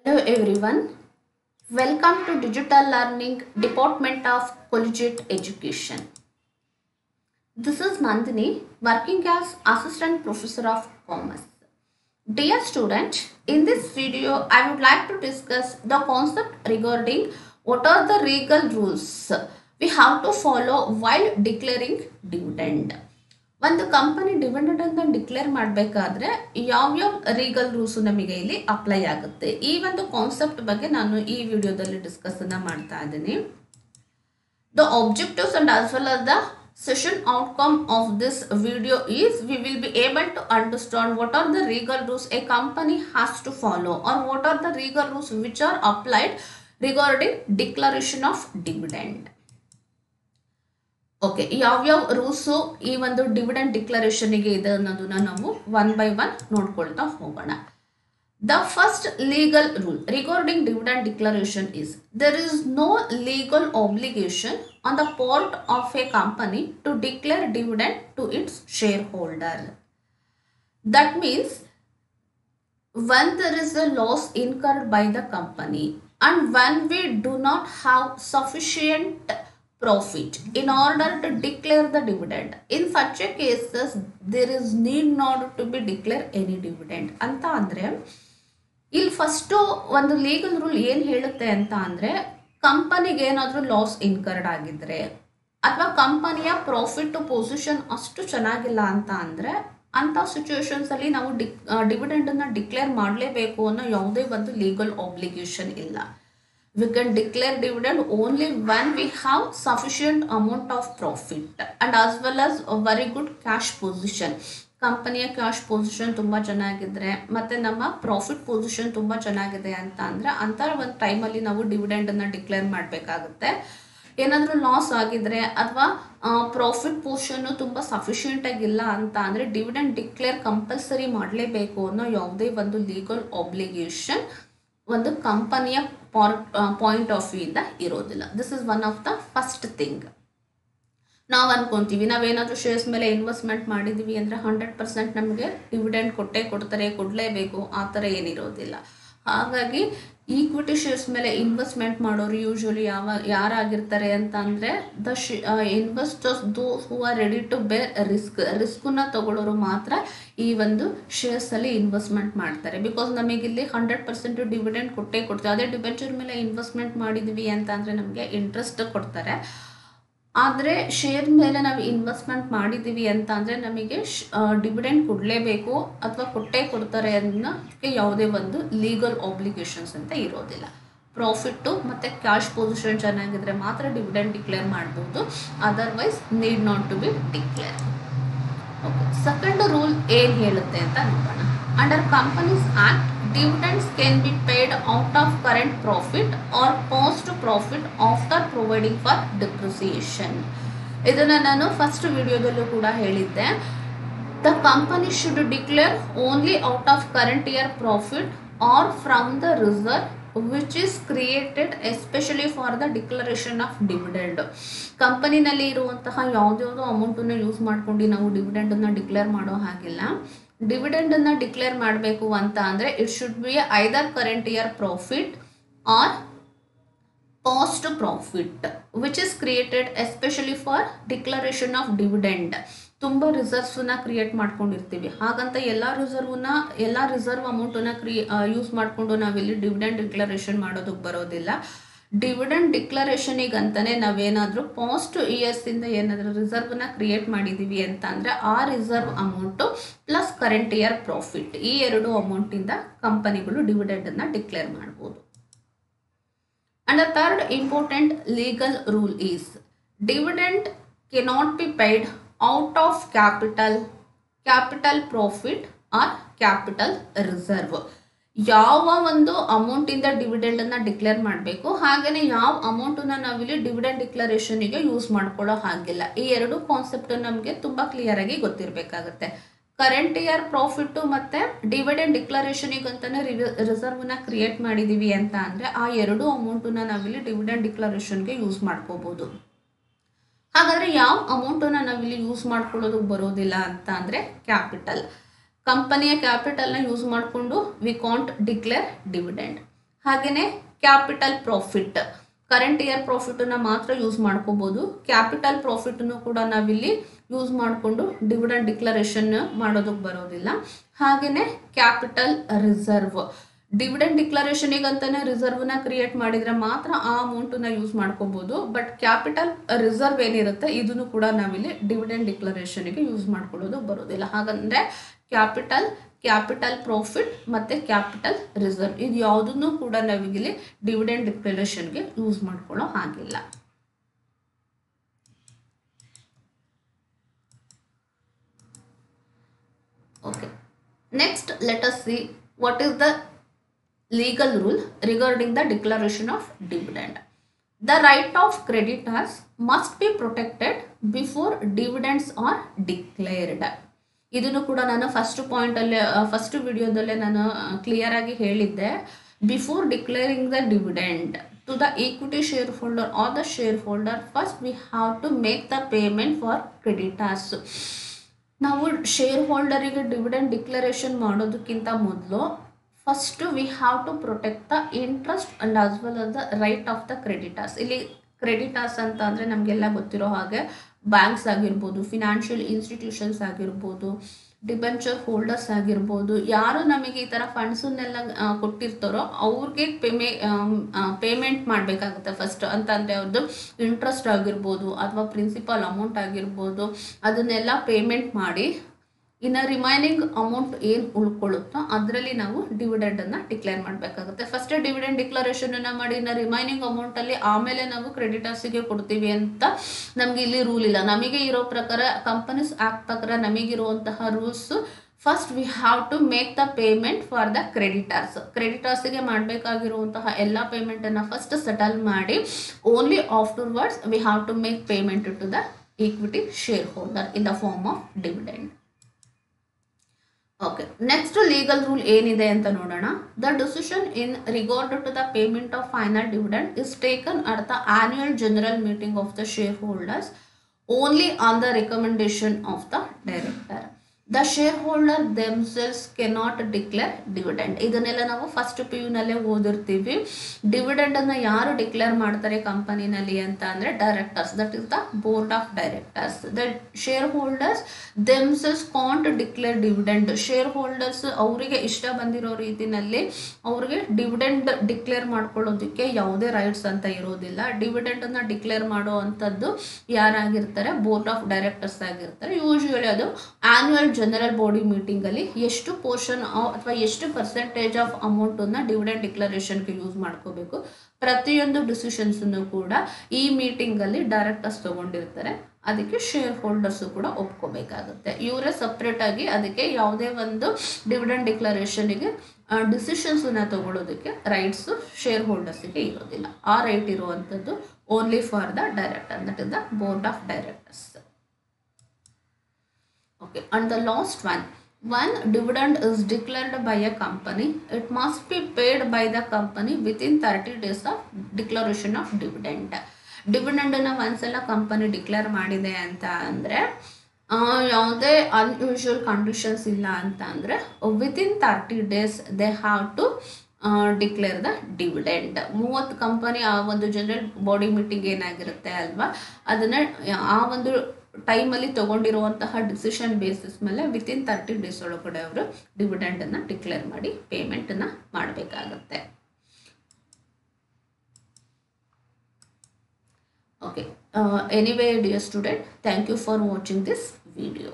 Hello everyone, welcome to Digital Learning Department of Collegiate Education. This is Nandini, working as Assistant Professor of Commerce. Dear student, in this video I would like to discuss the concept regarding what are the legal rules we have to follow while declaring dividend. ಒಂದು company dividend ಅಂತ declare ಮಾಡಬೇಕಾದ್ರೆ ಯಾವ್ಯಾವ Regal rules ನಮಗೆ ಇಲ್ಲಿ apply ಆಗುತ್ತೆ ಈ ಒಂದು concept ಬಗ್ಗೆ ನಾನು ಈ ವಿಡಿಯೋದಲ್ಲಿ ಡಿಸ್ಕಸ್ ಅನ್ನ ಮಾಡ್ತಾ ಇದ್ದೀನಿ. The objectives and as well as the session outcome of this video is we will be able to understand what are the legal rules a company has to follow or what are the legal rules which are applied regarding declaration of dividend. Okay, ಯಾವ್ಯಾವ rules ಈ ಒಂದು dividend ಡಿಕ್ಲರೇಷನ್ಗೆ ಇದೆ ಅನ್ನೋದನ್ನ ನಾವು one by one ನೋಡ್ಕೊಳ್ತಾ ಹೋಗೋಣ. The first legal rule regarding dividend declaration is there is no legal obligation on the part of a company to declare dividend to its share holder. That means when there is a loss incurred by the company and when we do not have sufficient profit in order to declare the dividend, in such a cases there is need not to be declare any dividend ಅಂತ ಅಂದ್ರೆ ಇಲ್ಲಿ first ಒಂದು legal rule ಏನ್ ಹೇಳುತ್ತೆ ಅಂತ ಅಂದ್ರೆ ಕಂಪನಿಗೆ ಏನಾದ್ರೂ ಲಾಸ್ ಇನ್ಕರ್ಡ್ ಆಗಿದ್ರೆ ಅಥವಾ ಕಂಪನಿಯ ಪ್ರಾಫಿಟ್ ಪೊಸಿಷನ್ ಅಷ್ಟು ಚೆನ್ನಾಗಿಲ್ಲ ಅಂತ ಅಂದ್ರೆ ಅಂತ ಸಿಚುವೇಶನ್ಸ್ ಅಲ್ಲಿ ನಾವು ಡಿವಿಡೆಂಡ್ ಅನ್ನ ಡಿಕ್ಲೇರ್ ಮಾಡಲೇಬೇಕು ಅನ್ನೋ ಯಾವುದೇ ಒಂದು ಲೀಗಲ್ ಆಬ್ಲಿಗೇಷನ್ ಇಲ್ಲ. We can declare dividend only when we have sufficient amount of profit and as well as a very good cash position. ಕಂಪನಿಯ ಕ್ಯಾಶ್ ಪೊಸಿಷನ್ ತುಂಬಾ ಚೆನ್ನಾಗಿದ್ರೆ ಮತ್ತೆ ನಮ್ಮ ಪ್ರಾಫಿಟ್ ಪೊಸಿಷನ್ ತುಂಬಾ ಚೆನ್ನಾಗಿದೆ ಅಂತ ಅಂದ್ರೆ ಅಂತ ಒಂದು ಟೈಮಲ್ಲಿ ನಾವು ಡಿವಿಡೆಂಡ್ ಅನ್ನ ಡಿಕ್ಲೇರ್ ಮಾಡಬೇಕಾಗುತ್ತೆ. ಏನಾದರೂ ಲಾಸ್ ಆಗಿದ್ರೆ ಅಥವಾ ಪ್ರಾಫಿಟ್ ಪೊಸಿಷನ್ ತುಂಬಾ ಸಫಿಷಿಯೆಂಟ್ ಆಗಿಲ್ಲ ಅಂತ ಅಂದ್ರೆ ಡಿವಿಡೆಂಡ್ ಡಿಕ್ಲೇರ್ ಕಂಪಲ್ಸರಿ ಮಾಡಲೇಬೇಕು ಅನ್ನೋ ಯಾವುದೇ ಒಂದು ಲೀಗಲ್ ಆಬ್ಲಿಗೇಷನ್ ಒಂದು ಕಂಪನಿಯ ಪಾಯಿಂಟ್ ಆಫ್ ವ್ಯೂ ಇಂದ ಇರೋದಿಲ್ಲ. This is one of the first thing. ನಾವು ಅನ್ಕೊಂತೀವಿ ನಾವೇನಾದ್ರೂ ಶೇರ್ಸ್ ಮೇಲೆ ಇನ್ವೆಸ್ಟ್ಮೆಂಟ್ ಮಾಡಿದೀವಿ ಅಂದ್ರೆ 100% ನಮಗೆ ಡಿವಿಡೆಂಡ್ ಕೊಡಲೇಬೇಕು ಆ ಥರ ಏನಿರೋದಿಲ್ಲ. ಹಾಗಾಗಿ ಈಕ್ವಿಟಿ ಶೇರ್ಸ್ ಮೇಲೆ ಇನ್ವೆಸ್ಟ್ಮೆಂಟ್ ಮಾಡೋರು ಯೂಶುವಲಿ ಯಾರಾಗಿರ್ತಾರೆ ಅಂತ ಅಂದ್ರೆ the investors those who are ready to bear ರಿಸ್ಕ್ನ ತಗೊಳ್ಳೋರು ಮಾತ್ರ ಈ ಒಂದು ಶೇರ್ಸ್ ಅಲ್ಲಿ ಇನ್ವೆಸ್ಟ್ಮೆಂಟ್ ಮಾಡ್ತಾರೆ. ಬಿಕಾಸ್ ನಮಗಿಲ್ಲಿ 100% ಡಿವಿಡೆಂಡ್ ಕೊಡ್ತಾರೆ. ಅದೇ ಡಿಬೆಂಚರ್ ಮೇಲೆ ಇನ್ವೆಸ್ಟ್ಮೆಂಟ್ ಮಾಡಿದ್ವಿ ಅಂತ ಅಂದ್ರೆ ನಮಗೆ ಇಂಟ್ರೆಸ್ಟ್ ಕೊಡ್ತಾರೆ. ಆದರೆ ಶೇರ್ ಮೇಲೆ ನಾವು ಇನ್ವೆಸ್ಟ್ಮೆಂಟ್ ಮಾಡಿದ್ದೀವಿ ಅಂತ ಅಂದರೆ ನಮಗೆ ಡಿವಿಡೆಂಡ್ ಕೊಡಲೇಬೇಕು ಅಥವಾ ಕೊಡ್ತಾರೆ ಅನ್ನೋಕ್ಕೆ ಯಾವುದೇ ಒಂದು ಲೀಗಲ್ ಆಬ್ಲಿಗೇಷನ್ಸ್ ಅಂತ ಇರೋದಿಲ್ಲ. ಪ್ರಾಫಿಟ್ಟು ಮತ್ತು ಕ್ಯಾಶ್ ಪೊಸಿಷನ್ ಚೆನ್ನಾಗಿದ್ರೆ ಮಾತ್ರ ಡಿವಿಡೆಂಡ್ ಡಿಕ್ಲೇರ್ ಮಾಡ್ಬೋದು, otherwise need not to be declare. Okay, second rule ಏನು ಹೇಳುತ್ತೆ ಅಂತ ನೋಡೋಣ. Under companies act dividends can be paid out of current profit or post profit after providing for depreciation. ಇದನ್ನ ನಾನು first ವಿಡಿಯೋದಲ್ಲೂ ಕೂಡ ಹೇಳಿದ್ದೆ. The company should declare only out of current year profit or from the reserve which is created especially for the declaration of dividend. ಕಂಪನಿನಲ್ಲಿ ಇರುವಂತಹ ಯಾವುದ್ಯಾವುದೋ ಅಮೌಂಟನ್ನು use ಮಾಡ್ಕೊಂಡು ನಾವು dividend ಅನ್ನ declare ಮಾಡೋ ಹಾಗಿಲ್ಲ. ಡಿವಿಡೆಂಡ್ ಅನ್ನ ಡಿಕ್ಲೇರ್ ಮಾಡಬೇಕು ಅಂತ ಅಂದ್ರೆ it should be either current year profit or past profit which is created especially for declaration of dividend. ತುಂಬಾ ರಿಸರ್ವ್ಸ್ನ ಕ್ರಿಯೇಟ್ ಮಾಡ್ಕೊಂಡಿರ್ತೀವಿ, ಹಾಗಂತ ಎಲ್ಲ ರಿಸರ್ವ್ ಅಮೌಂಟನ್ನ ಯೂಸ್ ಮಾಡಿಕೊಂಡು ನಾವಿಲ್ಲಿ ಡಿವಿಡೆಂಡ್ ಡಿಕ್ಲರೇಷನ್ ಮಾಡೋದಕ್ಕೆ ಬರೋದಿಲ್ಲ. ಡಿವಿಡೆಂಡ್ ಡಿಕ್ಲರೇಷನಿಗೆ ಅಂತಾನೆ ನಾವೇನಾದರೂ ಪಾಸ್ಟ್ ಇಯರ್ಸ್ ಇಂದ ಏನಾದರೂ ರಿಸರ್ವ್ನ ಕ್ರಿಯೇಟ್ ಮಾಡಿದೀವಿ ಅಂತ ಅಂದ್ರೆ ಆ reserve amount plus current year profit ಈ ಎರಡು ಅಮೌಂಟಿಂದ ಕಂಪನಿಗಳು ಡಿವಿಡೆಂಡ್ ಅನ್ನ ಡಿಕ್ಲೇರ್ ಮಾಡ್ಬೋದು. And the third important legal rule is dividend cannot be paid out of capital profit or capital reserve. ಯಾವ ಒಂದು ಅಮೌಂಟಿಂದ ಡಿವಿಡೆಂಡ್ ಅನ್ನ ಡಿಕ್ಲೇರ್ ಮಾಡಬೇಕು, ಹಾಗೇನೆ ಯಾವ ಅಮೌಂಟನ್ನ ನಾವಿಲ್ಲಿ ಡಿವಿಡೆಂಡ್ ಡಿಕ್ಲರೇಷನ್ಗೆ ಯೂಸ್ ಮಾಡ್ಕೊಳ್ಳೋ ಹಾಗಿಲ್ಲ. ಈ ಎರಡು ಕಾನ್ಸೆಪ್ಟ್ ನಮಗೆ ತುಂಬಾ ಕ್ಲಿಯರ್ ಆಗಿ ಗೊತ್ತಿರಬೇಕಾಗುತ್ತೆ. ಕರೆಂಟ್ ಇಯರ್ ಪ್ರಾಫಿಟ್ ಮತ್ತೆ ಡಿವಿಡೆಂಡ್ ಡಿಕ್ಲರೇಷನ್ಗೆ ಅಂತಾನೆ ರಿಸರ್ವ್ನ ಕ್ರಿಯೇಟ್ ಮಾಡಿದೀವಿ ಅಂತ ಅಂದ್ರೆ ಆ ಎರಡು ಅಮೌಂಟನ್ನ ನಾವಿಲ್ಲಿ ಡಿವಿಡೆಂಡ್ ಡಿಕ್ಲರೇಷನ್ಗೆ ಯೂಸ್ ಮಾಡ್ಕೋಬಹುದು. ಹಾಗಾದ್ರೆ ಯಾವ ಅಮೌಂಟನ್ನ ನಾವಿಲ್ಲಿ ಯೂಸ್ ಮಾಡ್ಕೊಳ್ಳೋದಕ್ಕೆ ಬರೋದಿಲ್ಲ ಅಂತ ಅಂದ್ರೆ ಕ್ಯಾಪಿಟಲ್. ಕಂಪನಿಯ ಕ್ಯಾಪಿಟಲ್ನ ಯೂಸ್ ಮಾಡಿಕೊಂಡು ವಿ ಕಾಂಟ್ ಡಿಕ್ಲೇರ್ ಡಿವಿಡೆಂಡ್. ಹಾಗೆಯೇ ಕ್ಯಾಪಿಟಲ್ ಪ್ರಾಫಿಟ್, ಕರೆಂಟ್ ಇಯರ್ ಪ್ರಾಫಿಟನ್ನ ಮಾತ್ರ ಯೂಸ್ ಮಾಡ್ಕೋಬೋದು. ಕ್ಯಾಪಿಟಲ್ ಪ್ರಾಫಿಟನ್ನು ಕೂಡ ನಾವಿಲ್ಲಿ ಯೂಸ್ ಮಾಡಿಕೊಂಡು ಡಿವಿಡೆಂಡ್ ಡಿಕ್ಲರೇಷನ್ ಮಾಡೋದಕ್ಕೆ ಬರೋದಿಲ್ಲ. ಹಾಗೆಯೇ ಕ್ಯಾಪಿಟಲ್ ರಿಸರ್ವ್, ಡಿವಿಡೆಂಡ್ ಡಿಕ್ಲರೇಷನಿಗೆ ಅಂತಾನೆ ರಿಸರ್ವ್ನ ಕ್ರಿಯೇಟ್ ಮಾಡಿದರೆ ಮಾತ್ರ ಆ ಅಮೌಂಟನ್ನ ಯೂಸ್ ಮಾಡ್ಕೋಬೋದು. ಬಟ್ ಕ್ಯಾಪಿಟಲ್ ರಿಸರ್ವ್ ಏನಿರುತ್ತೆ ಇದನ್ನು ಕೂಡ ನಾವಿಲ್ಲಿ ಡಿವಿಡೆಂಡ್ ಡಿಕ್ಲರೇಷನ್ಗೆ ಯೂಸ್ ಮಾಡ್ಕೊಳ್ಳೋದು ಬರೋದಿಲ್ಲ. ಹಾಗಂದರೆ ಕ್ಯಾಪಿಟಲ್ ಪ್ರಾಫಿಟ್ ಮತ್ತು ಕ್ಯಾಪಿಟಲ್ ರಿಸರ್ವ್ ಇದು ಯಾವುದನ್ನು ಕೂಡ ನಾವಿಲ್ಲಿ ಡಿವಿಡೆಂಡ್ ಡಿಕ್ಲರೇಷನ್ಗೆ ಯೂಸ್ ಮಾಡ್ಕೊಳ್ಳೋ ಹಾಗಿಲ್ಲ. Okay, next let us see what is the legal rule regarding the declaration of dividend. The right of creditors must be protected before dividends are declared. ಇದನ್ನು ಕೂಡ ನಾನು ಫಸ್ಟ್ ವಿಡಿಯೋದಲ್ಲೇ ನಾನು ಕ್ಲಿಯರ್ ಆಗಿ ಹೇಳಿದ್ದೆ. Before declaring the dividend to the equity share holder or the share holder, first we have to make the payment for creditors. ನಾವು share ಹೋಲ್ಡರಿಗೆ dividend declaration ಮಾಡೋದಕ್ಕಿಂತ ಮೊದಲು first we have to protect the interest and as well as the right of the creditors. ಇಲ್ಲಿ creditors ಅಂತ ಅಂದರೆ ನಮಗೆಲ್ಲ ಗೊತ್ತಿರೋ ಹಾಗೆ ಬ್ಯಾಂಕ್ಸ್ ಆಗಿರ್ಬೋದು, ಫಿನಾನ್ಷಿಯಲ್ ಇನ್ಸ್ಟಿಟ್ಯೂಷನ್ಸ್ ಆಗಿರ್ಬೋದು, ಡಿಬೆಂಚರ್ ಹೋಲ್ಡರ್ಸ್ ಆಗಿರ್ಬೋದು, ಯಾರು ನಮಗೆ ಈ ಥರ ಫಂಡ್ಸನ್ನೆಲ್ಲ ಕೊಟ್ಟಿರ್ತಾರೋ ಅವ್ರಿಗೆ ಪೇಮೆಂಟ್ ಮಾಡಬೇಕಾಗುತ್ತೆ ಫಸ್ಟ್. ಅಂತಂದರೆ ಅವ್ರದ್ದು ಇಂಟ್ರೆಸ್ಟ್ ಆಗಿರ್ಬೋದು ಅಥವಾ ಪ್ರಿನ್ಸಿಪಲ್ ಅಮೌಂಟ್ ಆಗಿರ್ಬೋದು ಅದನ್ನೆಲ್ಲ ಪೇಮೆಂಟ್ ಮಾಡಿ ಇನ್ನು ರಿಮೈನಿಂಗ್ ಅಮೌಂಟ್ ಏನು ಉಳ್ಕೊಳ್ಳುತ್ತೋ ಅದರಲ್ಲಿ ನಾವು ಡಿವಿಡೆಂಡನ್ನು ಡಿಕ್ಲೇರ್ ಮಾಡಬೇಕಾಗುತ್ತೆ. ಫಸ್ಟ್ ಡಿವಿಡೆಂಡ್ ಡಿಕ್ಲರೇಷನನ್ನು ಮಾಡಿ ಇನ್ನು ರಿಮೈನಿಂಗ್ ಅಮೌಂಟಲ್ಲಿ ಆಮೇಲೆ ನಾವು ಕ್ರೆಡಿಟರ್ಸಿಗೆ ಕೊಡ್ತೀವಿ ಅಂತ ನಮಗೆ ಇಲ್ಲಿ ರೂಲ್ ಇಲ್ಲ. ನಮಗೆ ಇರೋ ಪ್ರಕಾರ ಕಂಪನೀಸ್ ಆ್ಯಕ್ಟ್ ಪ್ರಕಾರ ನಮಗಿರುವಂತಹ rules, first we have to make the payment for the ಕ್ರೆಡಿಟರ್ಸಿಗೆ ಮಾಡಬೇಕಾಗಿರುವಂತಹ ಎಲ್ಲ ಪೇಮೆಂಟನ್ನು ಫಸ್ಟ್ ಸೆಟಲ್ ಮಾಡಿ only afterwards we have to make payment to the equity share holder in the form of dividend. Okay, next legal rule ಏನಿದೆ ಅಂತ ನೋಡೋಣ. The decision in regard to the payment of final dividend is taken at the annual general meeting of the shareholders only on the recommendation of the director. The share holder themselves cannot declare dividend. ಇದನ್ನೆಲ್ಲ ನಾವು first PU ಓದಿರ್ತೀವಿ. ಡಿವಿಡೆಂಡನ್ನು ಯಾರು declare ಮಾಡ್ತಾರೆ ಕಂಪನಿನಲ್ಲಿ ಅಂತ ಅಂದರೆ directors, that is the board of directors. The share holders themselves can't declare dividend. Share holders ಅವರಿಗೆ ಇಷ್ಟ ಬಂದಿರೋ ರೀತಿಯಲ್ಲಿ ಅವ್ರಿಗೆ ಡಿವಿಡೆಂಡ್ ಡಿಕ್ಲೇರ್ ಮಾಡ್ಕೊಳ್ಳೋದಕ್ಕೆ ಯಾವುದೇ ರೈಟ್ಸ್ ಅಂತ ಇರೋದಿಲ್ಲ. ಡಿವಿಡೆಂಡನ್ನು ಡಿಕ್ಲೇರ್ ಮಾಡೋ ಅಂಥದ್ದು ಯಾರಾಗಿರ್ತಾರೆ, ಬೋರ್ಡ್ ಆಫ್ ಡೈರೆಕ್ಟರ್ಸ್ ಆಗಿರ್ತಾರೆ. ಯೂಶುವಲಿ ಅದು ಆನ್ಯುವಲ್ ಜನರಲ್ ಬಾಡಿ ಮೀಟಿಂಗಲ್ಲಿ ಎಷ್ಟು ಪೋರ್ಷನ್ ಅಥವಾ ಎಷ್ಟು ಪರ್ಸೆಂಟೇಜ್ ಆಫ್ ಅಮೌಂಟನ್ನು ಡಿವಿಡೆಂಡ್ ಡಿಕ್ಲರೇಷನ್ಗೆ ಯೂಸ್ ಮಾಡ್ಕೋಬೇಕು, ಪ್ರತಿಯೊಂದು ಡಿಸಿಷನ್ಸನ್ನು ಕೂಡ ಈ ಮೀಟಿಂಗಲ್ಲಿ ಡೈರೆಕ್ಟರ್ಸ್ ತೊಗೊಂಡಿರ್ತಾರೆ. ಅದಕ್ಕೆ ಶೇರ್ ಹೋಲ್ಡರ್ಸು ಕೂಡ ಒಪ್ಕೋಬೇಕಾಗುತ್ತೆ. ಇವರೇ ಸಪ್ರೇಟಾಗಿ ಅದಕ್ಕೆ ಯಾವುದೇ ಒಂದು ಡಿವಿಡೆಂಡ್ ಡಿಕ್ಲರೇಷನಿಗೆ ಡಿಸಿಷನ್ಸನ್ನು ತಗೊಳ್ಳೋದಕ್ಕೆ ರೈಟ್ಸು ಶೇರ್ ಹೋಲ್ಡರ್ಸಿಗೆ ಇರೋದಿಲ್ಲ. ಆ ರೈಟ್ ಇರುವಂಥದ್ದು only for the director, that is the board of directors. Okay, and the last one, when dividend is declared by a company, it must be paid by the company within 30 days of declaration of dividend. ಡಿವಿಡೆಂಡನ್ನು ಒಂದ್ಸಲ company declare ಮಾಡಿದೆ ಅಂತ ಅಂದರೆ ಯಾವುದೇ unusual conditions ಇಲ್ಲ ಅಂತ ಅಂದರೆ within 30 days they have to declare the dividend. 30 company ಆ ಒಂದು ಜನರಲ್ ಬಾಡಿ ಮೀಟಿಂಗ್ ಏನಾಗಿರುತ್ತೆ ಅಲ್ವಾ, ಅದನ್ನು ಆ ಒಂದು ಟೈಮಲ್ಲಿ ತೊಗೊಂಡಿರುವಂತಹ ಡಿಸಿಷನ್ ಬೇಸಿಸ್ ಮೇಲೆ ವಿತಿನ್ 30 days ಒಳಗಡೆ ಅವರು ಡಿವಿಡೆಂಡನ್ನು ಡಿಕ್ಲೇರ್ ಮಾಡಿ ಪೇಮೆಂಟನ್ನು ಮಾಡಬೇಕಾಗತ್ತೆ. Okay, anyway dear student, thank you for watching this video.